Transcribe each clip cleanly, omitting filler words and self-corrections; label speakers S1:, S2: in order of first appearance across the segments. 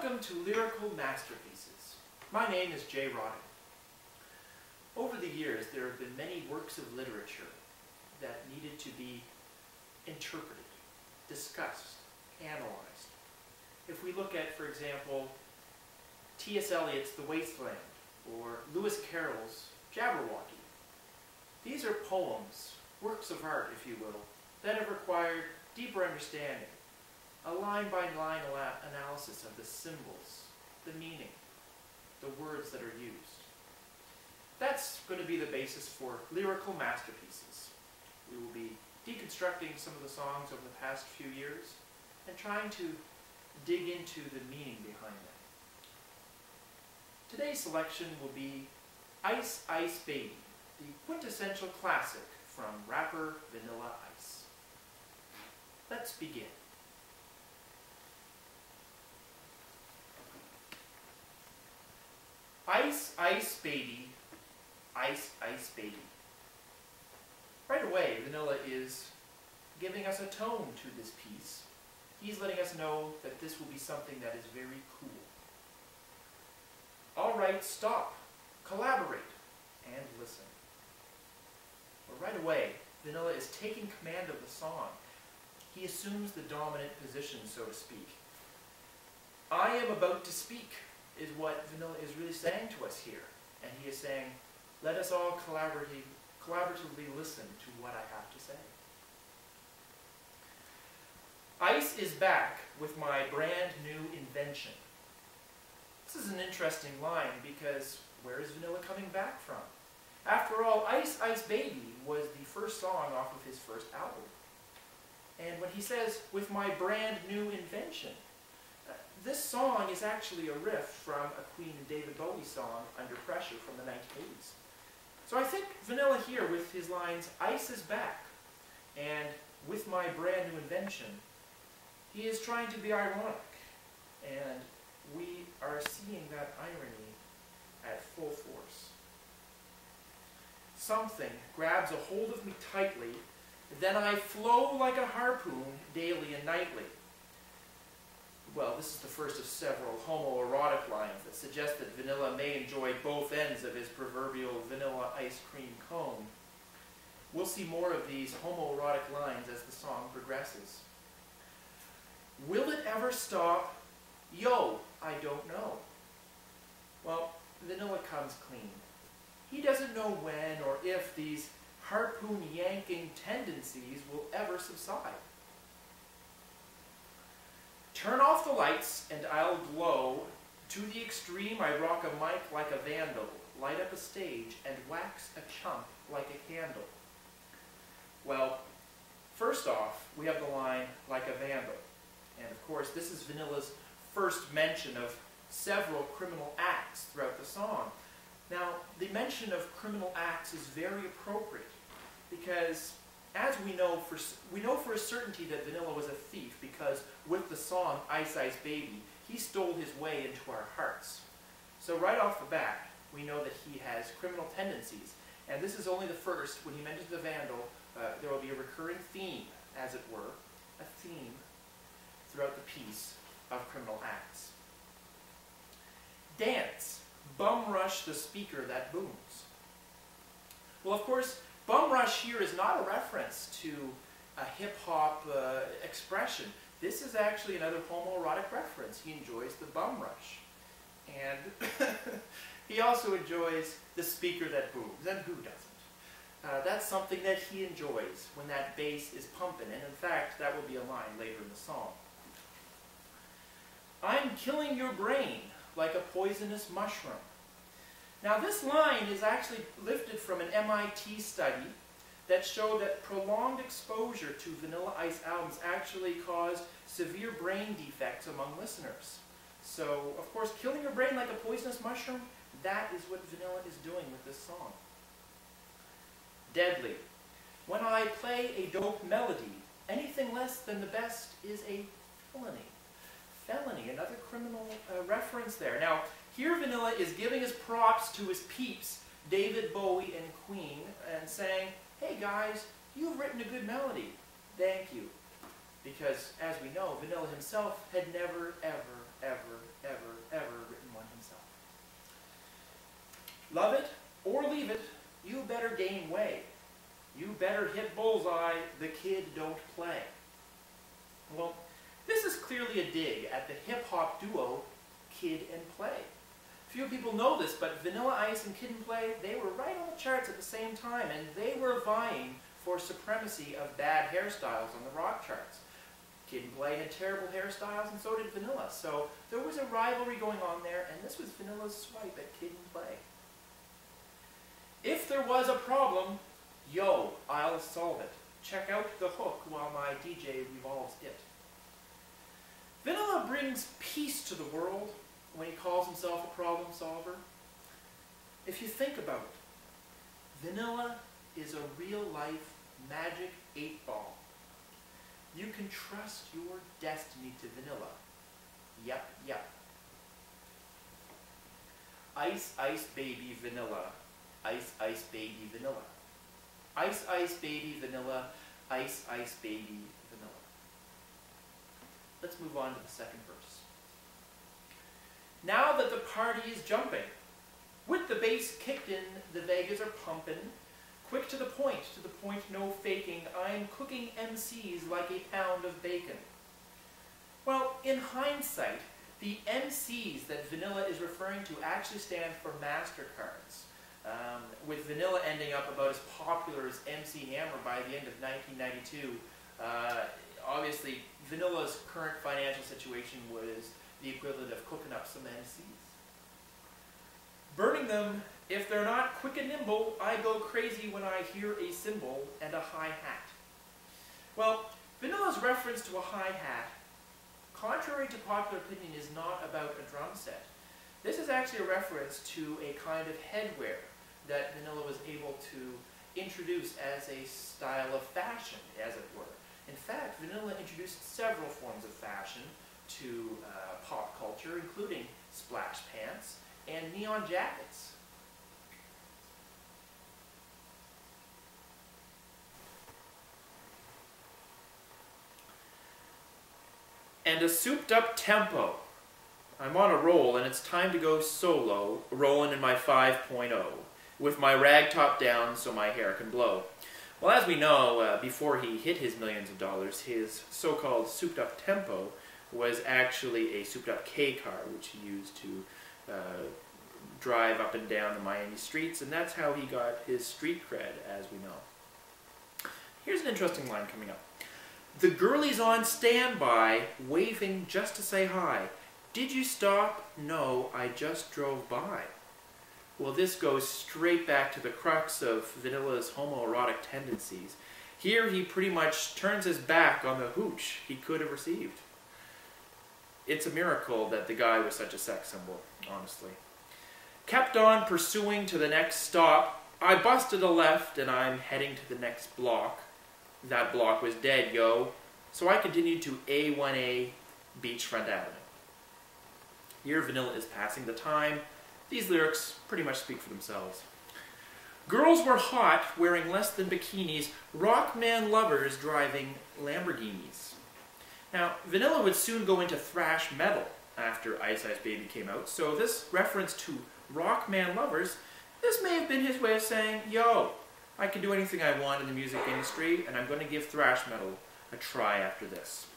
S1: Welcome to Lyrical Masterpieces. My name is Jay Roddick. Over the years, there have been many works of literature that needed to be interpreted, discussed, analyzed. If we look at, for example, T.S. Eliot's The Wasteland, or Lewis Carroll's Jabberwocky, these are poems, works of art, if you will, that have required deeper understanding, a line-by-line analysis of the symbols, the meaning, the words that are used. That's going to be the basis for Lyrical Masterpieces. We will be deconstructing some of the songs over the past few years and trying to dig into the meaning behind them. Today's selection will be Ice Ice Baby, the quintessential classic from rapper Vanilla Ice. Let's begin. Ice, ice, baby, ice, ice, baby. Right away, Vanilla is giving us a tone to this piece. He's letting us know that this will be something that is very cool. All right, stop, collaborate, and listen. Well, right away, Vanilla is taking command of the song. He assumes the dominant position, so to speak. I am about to speak, is what Vanilla is really saying to us here. And he is saying, let us all collaboratively listen to what I have to say. Ice is back with my brand new invention. This is an interesting line because where is Vanilla coming back from? After all, Ice Ice Baby was the first song off of his first album. And when he says, with my brand new invention, this song is actually a riff from a Queen and David Bowie song, Under Pressure, from the 1980s. So I think Vanilla here, with his lines, Ice is back, and with my brand new invention, he is trying to be ironic, and we are seeing that irony at full force. Something grabs a hold of me tightly, then I flow like a harpoon daily and nightly. Well, this is the first of several homoerotic lines that suggest that Vanilla may enjoy both ends of his proverbial vanilla ice cream cone. We'll see more of these homoerotic lines as the song progresses. Will it ever stop? Yo, I don't know. Well, Vanilla comes clean. He doesn't know when or if these harpoon-yanking tendencies will ever subside. Turn off the lights and I'll glow. To the extreme I rock a mic like a vandal, light up a stage and wax a chump like a candle. Well, first off, we have the line, like a vandal. And of course, this is Vanilla's first mention of several criminal acts throughout the song. Now, the mention of criminal acts is very appropriate because as we know for a certainty that Vanilla was a thief because with the song Ice Ice Baby, he stole his way into our hearts. So right off the bat, we know that he has criminal tendencies. And this is only the first. When he mentions the vandal, there will be a recurring theme, as it were, a theme throughout the piece of criminal acts. Dance, bum rush the speaker that booms. Well, of course, bum rush here is not a reference to a hip-hop expression. This is actually another homoerotic reference. He enjoys the bum rush. And he also enjoys the speaker that booms. And who doesn't? That's something that he enjoys when that bass is pumping. And in fact, that will be a line later in the song. I'm killing your brain like a poisonous mushroom. Now this line is actually lifted from an MIT study that showed that prolonged exposure to Vanilla Ice albums actually caused severe brain defects among listeners. So, of course, killing your brain like a poisonous mushroom, that is what Vanilla is doing with this song. Deadly. When I play a dope melody, anything less than the best is a felony. Felony, another criminal reference there. Now, here Vanilla is giving his props to his peeps, David Bowie and Queen, and saying, hey guys, you've written a good melody. Thank you. Because, as we know, Vanilla himself had never, ever ever, ever, ever written one himself. Love it or leave it, you better gain weight. You better hit bullseye, the kid don't play. Well, this is clearly a dig at the hip-hop duo Kid and Play. Few people know this, but Vanilla Ice and Kid and Play, they were right on the charts at the same time, and they were vying for supremacy of bad hairstyles on the rock charts. Kid and Play had terrible hairstyles, and so did Vanilla. So there was a rivalry going on there, and this was Vanilla's swipe at Kid and Play. If there was a problem, yo, I'll solve it. Check out the hook while my DJ revolves it. Vanilla brings peace to the world when he calls himself a problem solver. If you think about it, Vanilla is a real-life magic 8-ball. You can trust your destiny to Vanilla. Yep, yep. Ice, ice, baby, vanilla. Ice, ice, baby, vanilla. Ice, ice, baby, vanilla. Ice, ice, baby, vanilla. Let's move on to the second verse. Now that the party is jumping, with the bass kicked in, the Vegas are pumping. Quick to the point no faking. I'm cooking MCs like a pound of bacon. Well, in hindsight, the MCs that Vanilla is referring to actually stand for MasterCards, with Vanilla ending up about as popular as MC Hammer by the end of 1992. Obviously, Vanilla's current financial situation was the equivalent of cooking up some MCs. Burning them, if they're not quick and nimble, I go crazy when I hear a cymbal and a hi-hat. Well, Vanilla's reference to a hi-hat, contrary to popular opinion, is not about a drum set. This is actually a reference to a kind of headwear that Vanilla was able to introduce as a style of fashion, as it were. In fact, Vanilla introduced several forms of fashion to pop culture, including splash pants and neon jackets. And a souped-up tempo. I'm on a roll, and it's time to go solo, rolling in my 5.0, with my rag top down so my hair can blow. Well, as we know, before he hit his millions of dollars, his so-called souped-up tempo was actually a souped-up K car, which he used to drive up and down the Miami streets, and that's how he got his street cred, as we know. Here's an interesting line coming up. The girlie's on standby, waving just to say hi. Did you stop? No, I just drove by. Well, this goes straight back to the crux of Vanilla's homoerotic tendencies. Here he pretty much turns his back on the hooch he could have received. It's a miracle that the guy was such a sex symbol, honestly. Kept on pursuing to the next stop. I busted a left and I'm heading to the next block. That block was dead, yo. So I continued to A1A Beachfront Avenue. Here Vanilla is passing the time. These lyrics pretty much speak for themselves. Girls were hot, wearing less than bikinis. Rock man lovers driving Lamborghinis. Now, Vanilla would soon go into thrash metal after Ice Ice Baby came out, so this reference to rock man lovers, this may have been his way of saying, yo, I can do anything I want in the music industry, and I'm going to give thrash metal a try after this.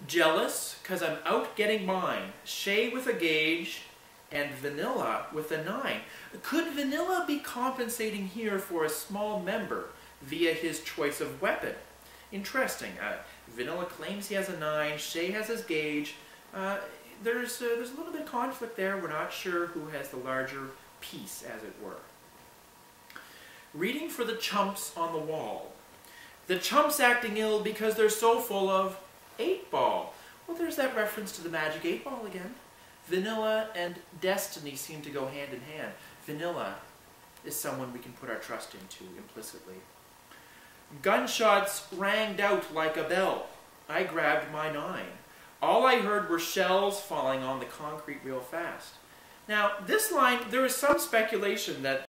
S1: Jealous, 'cause I'm out getting mine. Shay with a gauge, and Vanilla with a 9. Could Vanilla be compensating here for a small member via his choice of weapon? Interesting. Vanilla claims he has a 9, Shay has his gauge. There's a little bit of conflict there. We're not sure who has the larger piece, as it were. Reading for the chumps on the wall. The chumps acting ill because they're so full of 8-ball. Well, there's that reference to the magic 8-ball again. Vanilla and destiny seem to go hand in hand. Vanilla is someone we can put our trust into implicitly. Gunshots ranged out like a bell. I grabbed my 9. All I heard were shells falling on the concrete real fast. Now, this line, there is some speculation that